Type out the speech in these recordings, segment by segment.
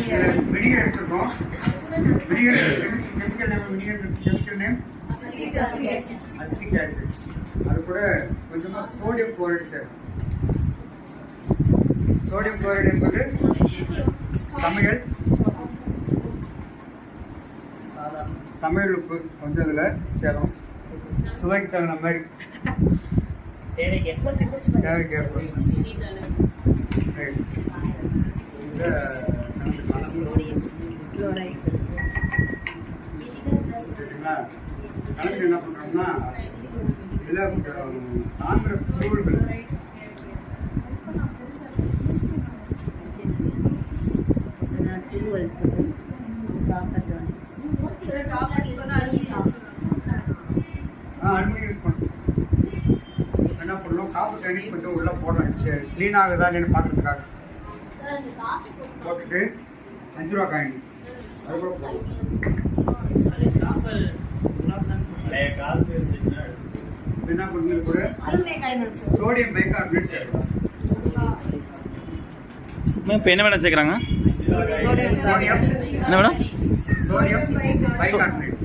Vinegar எடுத்துருக்கோம். Vinegar chemical name acetic acid. அது கூட கொஞ்சமாக சோடியம் குளோரைடு சேர்க்கும். சோடியம் குளோரைடு என்பது சமையல் உப்பு கொஞ்சம் இதில் சேரும். சுவைக்கு தகுந்த மாதிரி தேவைக்கு ஏற்ப கணக்கு என்ன பண்றோம்னா இதில் காங்கிரஸ் தூள்கள் அனுமதி யூஸ் பண்ணுறோம். என்ன பண்ணணும், காப்பர் டென்னிஸ் மட்டும் உள்ள போடுறோம். க்ளீன் ஆகுதா இல்லைன்னு பார்க்கறதுக்காக போட்டுட்டு 5 ரூபா காயின் அது கூட போடுவோம். என்ன பண்ணுறது கூட சோடியம் பைகார்பனேட் சேர்க்கணும். இப்போ என்ன மேடம் சேர்க்குறாங்க? என்ன மேடம்? Sodium bicarbonate.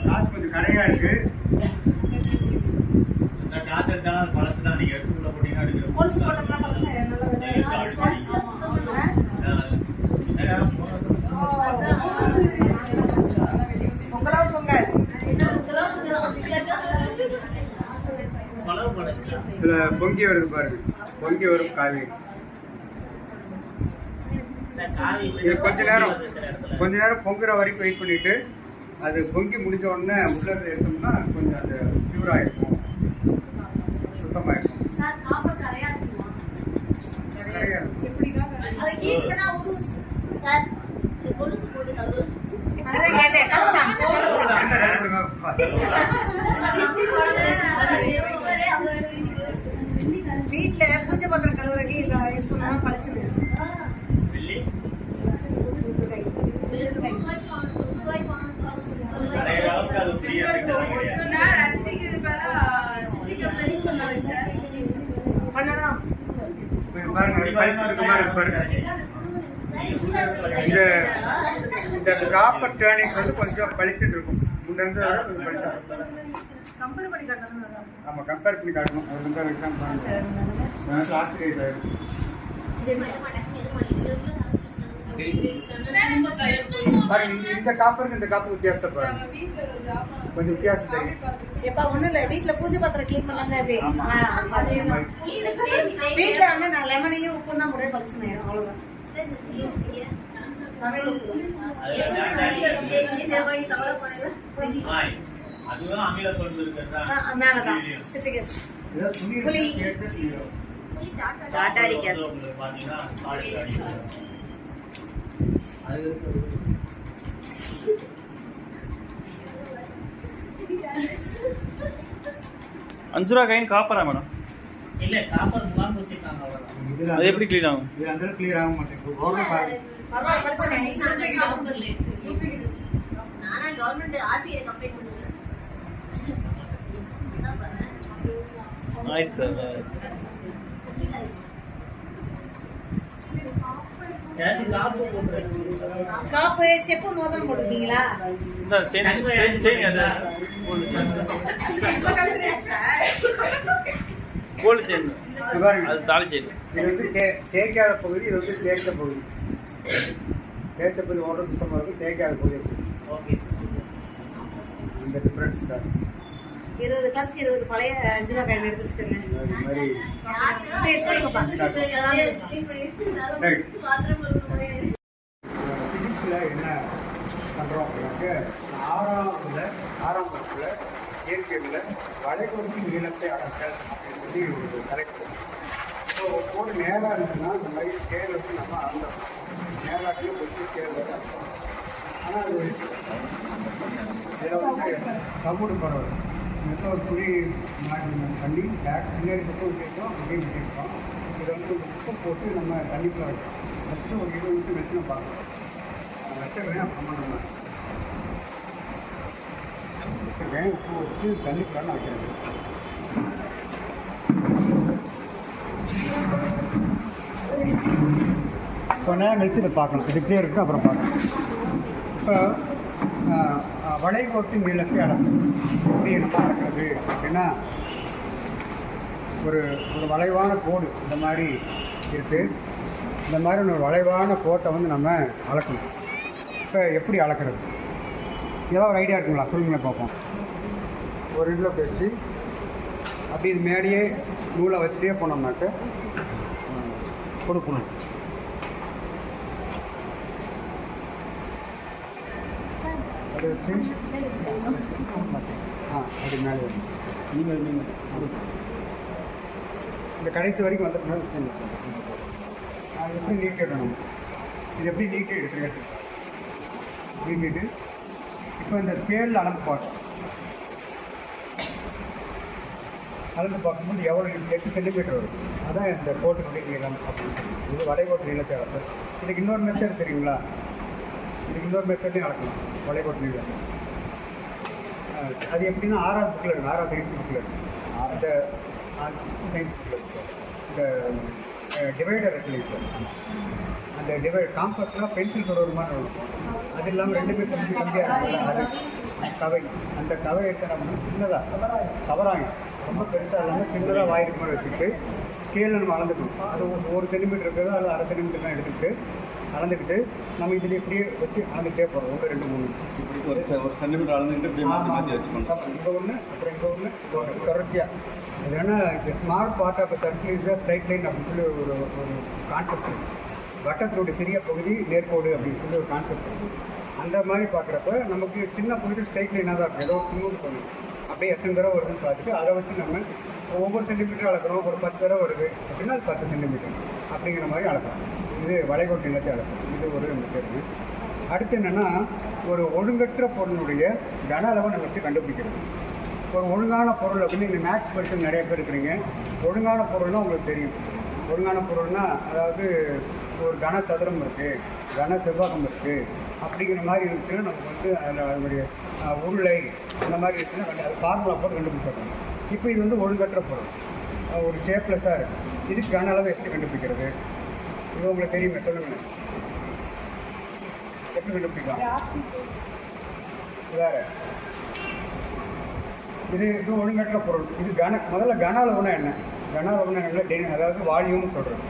காசு கொஞ்சம் கரையா இருக்கு. காசு எடுத்தாலும் பழசு தான். நீங்க எடுத்துக்குள்ள போட்டீங்கன்னா இதுல பொங்கி வருது பாருங்க, பொங்கி வரும் காவேரி. கொஞ்ச நேரம் பொங்குற வரைக்கும் வெயிட் பண்ணிட்டு அது பொங்கி முடிஞ்ச உடனே உள்ள எடுத்தோம்னா கொஞ்சம் அது பியூரா இருக்கும், சுத்தமா இருக்கும். வீட்டுல பூஜை பத்திரம் கழுவுறதுக்கு இதை யூஸ் பண்ணா பழச்சிருக்கு. இந்த காப்பர் டர்னிங்ஸ் வந்து கொஞ்சம் பளிச்சுட்டு இருக்கும். முன்ன இருந்து கொஞ்சம் பளிச்சு. ஆமா, கம்பேர் பண்ணி காட்டணும். அது வந்து எக்ஸாம் பண்ணுங்க. ஆசிரியர் சார் இந்த காப்பருக்கு இந்த காப்பு வித்தியாசத்தை பாருங்க, கொஞ்சம் வித்தியாசம் தெரியும். எப்ப ஒண்ணு இல்ல, வீட்டுல பூஜை பாத்திரம் கிளீன் பண்ணாங்க. வீட்டுல வந்து நான் லெமனையும் உப்பு தான் முறையை பழிச்சுனேன். அவ்வளவுதான். மேலதான் சிட்ரிக் புளி டாட்டாரிக் ஆசிட். அஞ்சு ரூபா காயின் காப்பரா மேடம்? இல்ல, காப்பர் முலாம் பூசிட்டாங்க. அது எப்படி க்ளீன் ஆகும்? இது அந்த கிளியர் ஆக மாட்டேங்குது. பரவாயில்ல, பிரச்சனை நானா கவர்மெண்ட் ஆர்பிஐ கம்ப்ளைண்ட் பண்ணுவேன். ஆயிடுச்சு சார். காப்பு செப்பு மோதிரம் போட்டுருக்கீங்களா? கோல்டு செயின், அது தாலி செயின். இது வந்து தேய்க்காத பகுதி, இது வந்து தேய்ச்ச பகுதி. தேய்ச்ச பகுதி ஓட சுத்தமாக இருக்கும், தேய்க்காத பகுதி இருக்கும். அந்த டிஃபரன்ஸ் தான். 20 கிளாஸ்க்கு 20 பழைய 5 ரூபா காயின் எடுத்து வச்சுக்கோங்க. பிசிக்ஸில் என்ன பண்ணுறோம் அப்படின்னாக்க, ஆறாம் வகுப்புல இயற்கையில் வளைகோட்டின் நீளத்தை அளத்தல் அப்படின்னு சொல்லி ஒரு தலைப்பு. ஸோ ஒரு நேராக இருந்துச்சுன்னா இந்த மாதிரி ஸ்கேல் வச்சு நம்ம அளந்தோம். நேராட்டியும் கொஞ்சம் ஸ்கேல் வச்சு அளந்தோம். ஆனால் அது இதில் வந்து சமூடு பரவாயில்ல. ஒரு துணி பண்ணி பேக் பின்னாடி பக்கம் கேட்கும், அப்படின்னு கேட்கும். இதை வந்து உப்பு போட்டு நம்ம தண்ணிக்குள்ள வைக்கிறோம். ஃபஸ்ட்டு ஒரு 20 நிமிஷம் வச்சு நம்ம பார்க்கலாம். வச்சுருக்கேன், அப்புறமா நம்ம வச்சுருக்கேன். உப்பு வச்சு தண்ணிக்குள்ள நான் வைக்கிறேன். கொஞ்ச நேரம் கழிச்சு இதை பார்க்கணும். இது இப்படியே இருக்குது, அப்புறம் பார்க்கணும். இப்போ வளைகோட்டின் நீளத்தை அளக்கும். எப்படி நம்ம அளக்கிறது அப்படின்னா, ஒரு ஒரு வளைவான கோடு இந்த மாதிரி இருக்குது. இந்த மாதிரி ஒரு வளைவான கோட்டை வந்து நம்ம அளக்கணும். இப்போ எப்படி அளக்கிறது? ஏதாவது ஒரு ஐடியா இருக்குங்களா? சொல்லுங்களேன் பார்ப்போம். ஒரு இதில் வச்சு அப்படி இது மேலேயே நூலை வச்சுட்டே போனோம்னாக்க கொடுக்கணும். அதை வச்சு அப்படி மேலே நீங்கள் இந்த கடைசி வரைக்கும் வந்துட்டு அது எப்படி நீட்டிடணும். இது எப்படி நீட்டி எடுத்துக்கிட்டு நீட்டிட்டு இப்போ இந்த ஸ்கேலில் அளந்து பார்க்கணும். அளந்து பார்க்கும்போது எவ்வளோ 8 சென்டிமீட்டர் வரும். அதான் இந்த கோட்டினுடைய நீளம் அப்படின்னு சொல்லி. இது வளைகோட்டு நீளத்தை அளக்கும். இதுக்கு இன்னொரு மெத்தட் தெரியுங்களா? இதுக்கு இன்னொரு மெத்தட்டையும் அளக்கலாம் வளைகோட்டு நீளம். அது எப்படின்னா 6ஆவது புக்கில் இருக்குது, 6ஆவது சயின்ஸ் புக்கில் இருக்குது. அந்த 6th சயின்ஸ் புக்கில் இருக்குது சார். இந்த டிவைடர் இருக்குல்லைங்க சார், அந்த காம்பஸ்லாம் பென்சில் சொல்கிற மாதிரி இருக்கும். அது இல்லாமல் 2 பேர் கம்மியாக இருக்குல்ல, அது கவை. அந்த கவை எடுத்து சின்னதாக கவராங்க, ரொம்ப பெருசாக இல்லாமல் சின்னதாக வாயிருக்கு மாதிரி வச்சுக்கிட்டு ஸ்கேலில் நம்ம அளந்துக்கணும். அது 1 சென்டிமீட்டர் இருக்கிறதோ அது 1/2 சென்டிமீட்டர் தான் எடுத்துக்கிட்டு அளந்துக்கிட்டு நம்ம இதில் இப்படியே வச்சு அளந்துக்கிட்டே போகிறோம். 1 2 3 இப்படி ஒரு சென்டிமீட்டர் அளந்துக்கிட்டு இப்படி மாற்றி வச்சுக்கணும். இங்கே ஒன்று, அப்புறம் இங்கே ஒன்று, தொடர்ச்சியாக. இது ஏன்னா இந்த smart part of circle is straight line அப்படின்னு சொல்லி ஒரு கான்செப்ட் இருக்குது. வட்டத்தினுடைய சிறிய பகுதி நேர்கோடு அப்படின்னு சொல்லி ஒரு கான்செப்ட் இருக்குது. அந்த மாதிரி பார்க்குறப்ப நமக்கு சின்ன பகுதி ஸ்ட்ரைட் லைனாக தான் இருக்கும். ஏதோ சிங்கிள் பண்ணும் அப்படியே எத்தனை தடவை வருதுன்னு பார்த்துட்டு அதை வச்சு நம்ம ஒவ்வொரு சென்டிமீட்டர் அளக்கிறோம். ஒரு 10 தடவை வருது அப்படின்னா அது 10 சென்டிமீட்டர் அப்படிங்கிற மாதிரி அளக்கலாம். இது வளைகோட்டு நிலத்தை அளக்கும். இது ஒரு மெத்தடு. அடுத்து என்னென்னா, ஒரு ஒழுங்கற்ற பொருளுடைய கன அளவை நம்ம எப்படி கண்டுபிடிக்கிறது. ஒரு ஒழுங்கான பொருள் அப்படின்னு நீங்கள் மேக்ஸ் படிச்சு நிறைய பேர் இருக்கிறீங்க. ஒழுங்கான பொருள்னால் உங்களுக்கு தெரியும். ஒழுங்கான பொருள்னால் அதாவது ஒரு கன சதுரம் இருக்குது, கன செவ்வகம் இருக்குது அப்படிங்கிற மாதிரி இருந்துச்சுன்னா நமக்கு வந்து அதில் அதனுடைய உருளை அந்த மாதிரி இருந்துச்சுன்னா அது ஃபார்முலா போட்டு கண்டுபிடிச்சிடணும். இப்போ இது வந்து ஒழுங்கற்ற பொருள், ஒரு ஷேப்லெஸ்ஸாக இருக்குது. இதுக்கு கன அளவு எப்படி கண்டுபிடிக்கிறது? இது உங்களுக்கு தெரியுங்க, சொல்லுங்கள். எப்படி கண்டுபிடிக்கலாம்? வேறு இது ஒழுங்கற்ற பொருள். இது முதல்ல கன அளவுனா என்ன? கன அளவுனா என்ன? அதாவது வால்யூம்னு சொல்கிறது.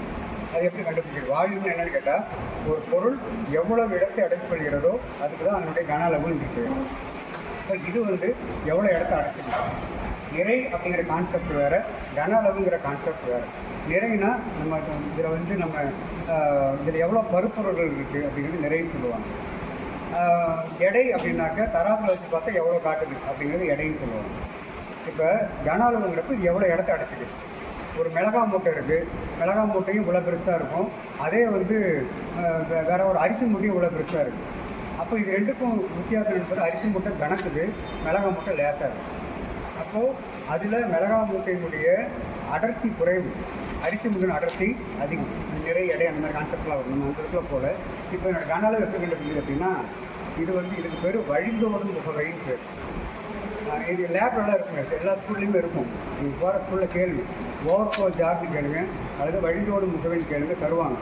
அது எப்படி கண்டுபிடிக்கிறது? வால்யூம்னு என்னென்னு கேட்டால், ஒரு பொருள் எவ்வளவு இடத்தை அடைச்சிக்கொள்கிறதோ அதுக்கு தான் அதனுடைய கன அளவுன்னு இருக்குது. இப்போ இது வந்து எவ்வளோ இடத்த அடைச்சிக்கலாம். நிறை அப்படிங்கிற கான்செப்ட் வேறு, கன அளவுங்கிற கான்செப்ட் வேறு. நிறைனா நம்ம இதில் வந்து நம்ம இதில் எவ்வளோ பருப்பொருள்கள் இருக்குது அப்படிங்கிறது நிறைன்னு சொல்லுவாங்க. எடை அப்படின்னாக்க தராசில் வச்சு பார்த்தா எவ்வளோ காட்டுது அப்படிங்கிறது எடைன்னு சொல்லுவாங்க. இப்போ கன அளவுங்கிறப்ப இது எவ்வளோ இடத்த அடைச்சிக்குது. ஒரு மிளகா மூட்டை இருக்குது, மிளகா மூட்டையும் இவ்வளோ பெருசாக இருக்கும். அதே வந்து வேறு ஒரு அரிசி மூட்டையும் இவ்வளோ பெருசாக இருக்குது. அப்போ இது ரெண்டுக்கும் வித்தியாசம் என்பது அரிசி மூட்டை கணக்குது, மிளகா மூட்டை லேசாக இருக்குது. அப்போது அதில் மிளகா மூட்டையினுடைய அடர்த்தி குறைவு, அரிசி மூட்டையின் அடர்த்தி அதிகம். நிறைய எடை அந்த மாதிரி கான்செப்ட்லாம் வரும். நம்ம அந்த இடத்துல போல் இப்போ என்னோடய கன அளவு எப்படி கண்டுபிடிக்குது அப்படின்னா, இது வந்து இதுக்கு பேர் வழிந்தோடும் முகவைன்னு பேர். இது லேப்லாம் இருக்குங்க, எல்லா ஸ்கூல்லையுமே இருக்கும். நீங்கள் போகிற ஸ்கூலில் கேளுங்க, ஓவர்ஃப்ளோ ஜார்னு கேளுங்க, அல்லது வழிந்தோடும் முகவைன்னு கேளுங்க, தருவாங்க.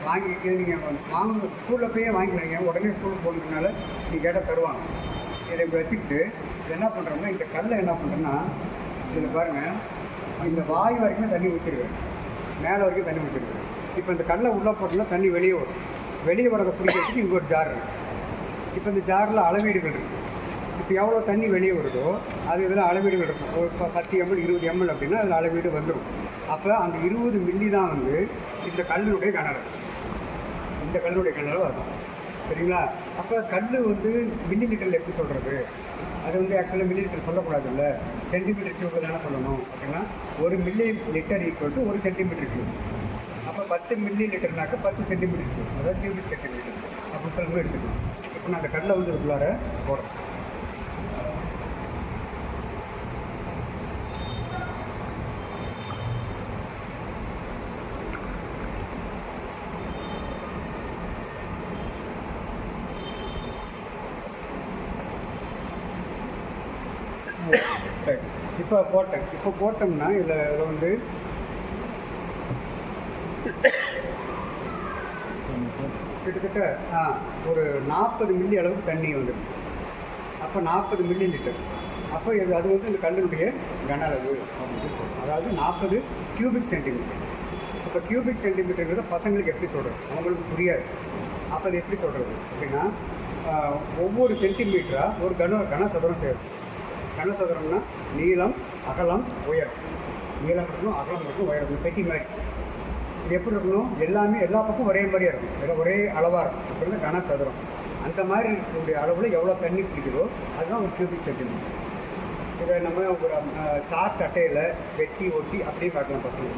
வாங்கிட்டு நீங்கள் வாங்க ஸ்கூலில் போய் வாங்கிக்கிறீங்க, உடனே ஸ்கூலுக்கு போனதுனால நீங்கள் கேட்டால் தருவாங்க. இதை இப்படி வச்சுக்கிட்டு என்ன பண்ணுறோம்னா, இந்த கல்லை என்ன பண்ணுறோன்னா, இதில் பாருங்கள், இந்த வாய் வரைக்கும் தண்ணி ஊற்றிருக்கேன், மேலே வரைக்கும் தண்ணி ஊற்றிருக்கேன். இப்போ இந்த கல்லை உள்ளே போட்டோம்னா தண்ணி வெளியே வரும். வெளியே வரதை பிடிக்கிறதுக்கு இங்கே ஒரு ஜார் இருக்குது. இப்போ இந்த ஜாரில் அளவீடுகள் இருக்குது. இப்போ எவ்வளோ தண்ணி வெளியே வருதோ அது இதில் அளவீடுகள் இருக்கும். ஒரு 10 ml 20 ml அப்படின்னா அதில் அளவீடு வந்துடும். அப்போ அந்த 20 மில்லி தான் வந்து இந்த கல்லுடைய கனளவு. இந்த கல்லுடைய கனளவு வரும், சரிங்களா? அப்போ கல் வந்து மில்லி லிட்டரில் எப்படி சொல்கிறது? அது வந்து ஆக்சுவலாக மில்லி லிட்டர் சொல்லக்கூடாது, இல்லை சென்டிமீட்டர் கியூபில் தானே சொல்லணும். அப்படின்னா 1 milli litre equal to 1 centimetre cube. அப்போ 10 மில்லி லிட்டர்னாக்க 10 சென்டிமீட்டர் கியூப், அதாவது கியூபிக் சென்டிமீட்டர் அப்படின்னு சொல்லி எடுத்துக்கலாம். இப்போ நான் அந்த கல்லை வந்து இதுக்குள்ளார போடுறேன். இப்போ போட்டோம்னா இதில் வந்து கிட்டத்தட்ட ஒரு 40 மில்லி அளவுக்கு தண்ணி வந்துடும். அப்போ 40 மில்லி லிட்டர். அப்போ அது வந்து இந்த கல்லினுடைய கன அளவு அப்படின்னு சொல்லுவோம். அதாவது 40 கியூபிக் சென்டிமீட்டர். இப்போ கியூபிக் சென்டிமீட்டர்ங்கிறத பசங்களுக்கு எப்படி சொல்கிறது, அவங்களுக்கு புரியாது. அப்போ அது எப்படி சொல்கிறது அப்படின்னா, ஒவ்வொரு சென்டிமீட்டராக ஒரு கனசதுரம் சேரும். கனசதுரம்னா நீளம், அகலம், உயரம். நீளம் இருக்கணும், அகலம் இருக்கணும், உயரம் இருக்கணும். பெட்டி மாதிரி இது எப்படி இருக்கணும், எல்லாமே எல்லா பக்கம் ஒரே மாதிரியாக இருக்கும், இல்லை ஒரே அளவாக இருக்கும். அப்படின்னா கனசதுரம். அந்த மாதிரி இருக்கக்கூடிய அளவில் எவ்வளோ தண்ணி பிடிக்குதோ அதுதான் ஒரு கியூபிக் சென்டிமீட்டர். இதை நம்ம ஒரு சார்ட் அட்டையில் வெட்டி ஒட்டி அப்படியே காட்டலாம் பசங்க.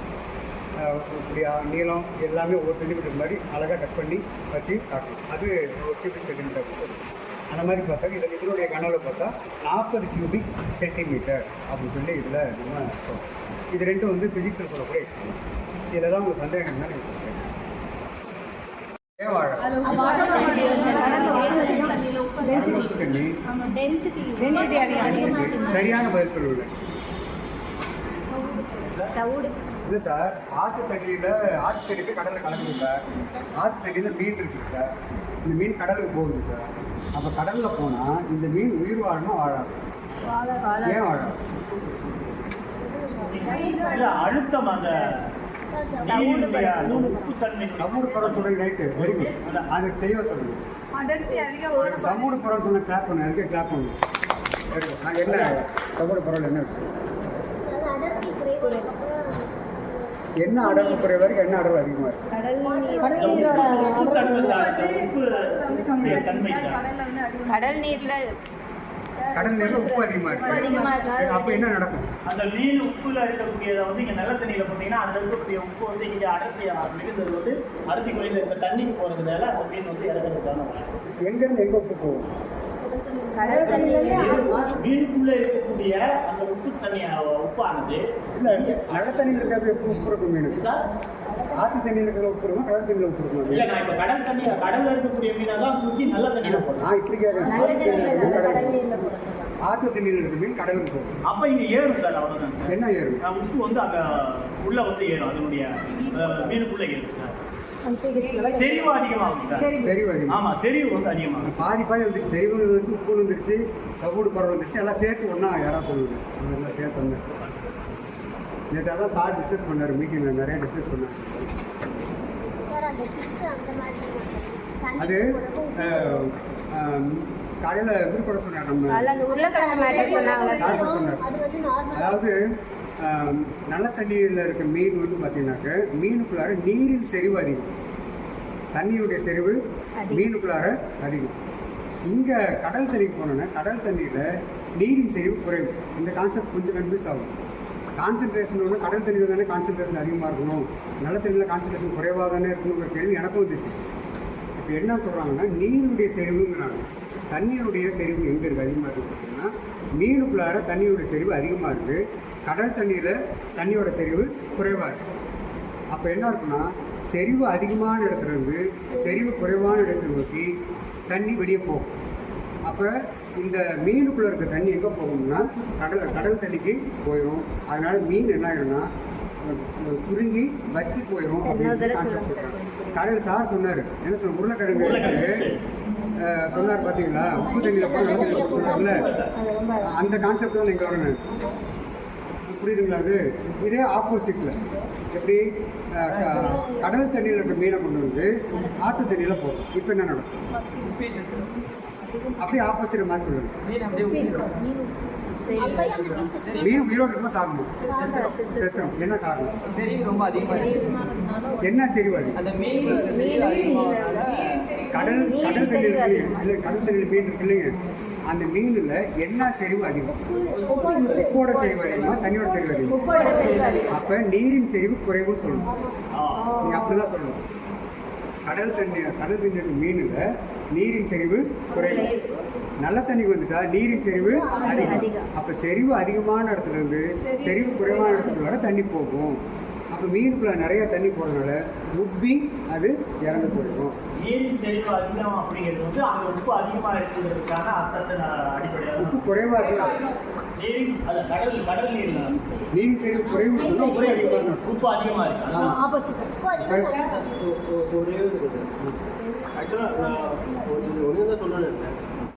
இப்படி நீளம் எல்லாமே ஒரு சென்டிமீட்டர் மாதிரி அழகாக கட் பண்ணி வச்சு காட்டலாம். அது ஒரு கியூபிக் சென்டிமீட்டர். அந்த மாதிரி பார்த்தா இதனுடைய கனவுல பார்த்தா 40 கியூபிக் சென்டிமீட்டர் அப்படின்னு சொல்லி இதில் நம்ம சொல்கிறோம். இது ரெண்டும் வந்து ஃபிசிக்ஸில் சொல்லக்கூடிய எக்ஸ்பிளைன். இதில் தான் உங்களுக்கு சந்தேகம் தான் எனக்கு சொல்கிறேன். சரியான பதில் சொல்லுவேன். இல்லை சார், ஆற்று தண்ணியில் கடலில் கலக்குது சார். ஆற்று தண்ணியில் மீன் இருக்குது சார். இந்த மீன் கடலுக்கு போகுது சார். அப்போ கடலில் போனால் இந்த மீன் உயிர் வாழணும், வாழாது. ஏன் வாழாது? அழுத்தம் அந்த சமூடு படம் சொல்றீங்க. Right, very good. அதுக்கு தெளிவாக சொல்லுங்க. சமூடு படம் சொன்ன கிளாப் பண்ணு, அதுக்கே கிளாப் பண்ணு. நான் என்ன சமூடு படம் என்ன என்ன அடர்வு குறைவாக இருக்கு, என்ன அடர்வு அதிகமாக இருக்கு? கடல் நீர்ல உப்பு அதிகமாக இருக்கு. அப்போ என்ன நடக்கும்? அந்த நீர் உப்புல இருக்கக்கூடியதை வந்து இங்க நல்ல தண்ணியில போட்டீங்கன்னா அந்த இருக்கக்கூடிய உப்பு வந்து இங்க அடர்த்தி மிகுந்தது வந்து அடர்த்தி குறைந்த இருக்க தண்ணிக்கு போறதுனால அந்த மீன் வந்து இறங்குறதுக்கான எங்கேருந்து எங்கே உப்பு போகும்? மீனுக்குள்ள இருக்கக்கூடிய அந்த உப்பு தண்ணி உப்பானது இல்லை, நல்ல தண்ணியில் இருக்கிற உப்பு இருக்கும் மீனுக்கு சார். ஆற்று தண்ணியில் இருக்கிற உப்பு இருக்கும், கடல் தண்ணியில் உப்பு இருக்கும். இல்லை, நான் இப்போ கடல்ல இருக்கக்கூடிய மீனை தான் தூக்கி நல்ல தண்ணியில போடுறேன். நான் இப்படி கேட்குறேன். ஆற்று தண்ணியில் இருக்கிற மீன் கடலுக்கு போகும். அப்போ இங்க ஏறும் சார், அவ்வளோதான். என்ன ஏறும்? உப்பு வந்து அங்க உள்ள வந்து ஏறும், அதனுடைய மீனுக்குள்ள ஏறும் சார். செறிவு அதிகமாகும் சார். செறிவு அதிகம். ஆமா, செறிவு வந்து அதிகமாகும். பாதி வந்துச்சு. செறிவு வந்துச்சு, உப்பு வந்துருச்சு, சவுடு பறவை வந்துருச்சு. எல்லாம் சேர்த்து ஒன்றா யாராவது சொல்லுது. அதெல்லாம் சேர்த்து வந்து நேற்று சார் டிஸ்கஸ் பண்ணார் மீட்டிங்கில், நிறைய டிஸ்கஸ் பண்ணார். அது காலையில் விருப்பட சொன்னார். நம்ம சார் சொன்னார். அதாவது நல்ல தண்ணியில் இருக்க மீன் வந்து பார்த்தீங்கன்னாக்க மீனுக்குள்ளார நீரின் செறிவு அதிகம், தண்ணியுடைய செறிவு மீனுக்குள்ளார அதிகம். இங்கே கடல் தண்ணிக்கு போனோன்னா கடல் தண்ணியில் நீரின் செறிவு குறைவு. இந்த கான்செப்ட் கொஞ்சம் கன்ஃபியூஸ் ஆகும். கான்சன்ட்ரேஷன் ஒன்று கடல் தண்ணியில் தானே கான்சன்ட்ரேஷன் அதிகமாக இருக்கணும், நல்ல தண்ணியில் கான்சன்ட்ரேஷன் குறைவாக தானே இருக்கணுங்கிற கேள்வி எனக்கும் வந்துச்சு. இப்போ என்ன சொல்கிறாங்கன்னா நீருடைய செறிவுங்கிறாங்க. தண்ணியுடைய செறிவு எங்கே இருக்குது அதிகமாக இருக்குது பார்த்தீங்கன்னா மீனுக்குள்ளார தண்ணியுடைய செறிவு அதிகமாக இருக்குது, கடல் தண்ணியில் தண்ணியோட செறிவு குறைவாக இருக்குது. அப்போ என்ன இருக்குன்னா செறிவு அதிகமான இடத்துலேருந்து செறிவு குறைவான இடத்தை நோக்கி தண்ணி வெளியே போகும். அப்போ இந்த மீனுக்குள்ளே இருக்க தண்ணி எங்கே போகும்னா கடல் தண்ணிக்கு போயிடும். அதனால மீன் என்ன ஆகிடும்னா சுருங்கி வத்தி போயிடும் அப்படின்னு கான்செப்ட் சொல்கிறாங்க. கடல் சார் சொன்னார். என்ன சொன்ன உருளைக்கிழங்கு சொன்னார் பார்த்தீங்களா, உப்பு தண்ணியில் போய் சொன்னார்ல, அந்த கான்செப்ட் தான் இங்கே வரணும். புரியுதுங்களா? அது இதே ஆப்போசிட்டில் எப்படி கடல் தண்ணியில் இருக்க மீனை கொண்டு வந்து ஆற்று தண்ணியில் போகும். இப்போ என்ன நடக்கும்? அப்படியே ஆப்போசிட் மாதிரி சொல்லுங்க. மீன் உயிரோடு இருக்கும்போது சாப்பிடணும், செத்துரும். என்ன காரணம்? என்ன செறிவு அது? கடல் தண்ணியில் இல்லை, கடல் தண்ணியில் மீன் இருக்கு இல்லைங்க, அந்த மீனில் என்ன செறிவு அதிகம்? உப்போட செறிவு அதிகமா, தண்ணியோட செறிவு அதிகம்? அப்போ நீரின் செறிவு குறைவுன்னு சொல்லணும். நீங்கள் அப்படிதான் சொல்லணும். கடல் தண்ணி மீனில் நீரின் செறிவு குறைவு, நல்ல தண்ணிக்கு வந்துட்டா நீரின் செறிவு அதிகம். அப்போ செறிவு அதிகமான இடத்துல இருந்து செறிவு குறைவான இடத்துல வர தண்ணி போகும். அப்போ மீனுக்குள்ள நிறைய தண்ணி போகிறதுனால உப்பி அது இறந்து போயிடும். நீரின் செறிவு அதிகம் அப்படிங்கிறது வந்து அங்கே உப்பு அதிகமாக இருக்குங்கிறதுக்கான அர்த்தத்தை அடிப்படையாக, உப்பு குறைவாக இருக்கு நீரின் அது கடல் நீர் நீர் சரி குறைவு சொன்னா உப்பு அதிகமாக இருக்கும். உப்பு அதிகமாக இருக்கு. அதான் ஆப்போசிட் ஒரே ஆக்சுவலாக ஒன்று தான் சொல்லணும்னு நினைச்சேன்.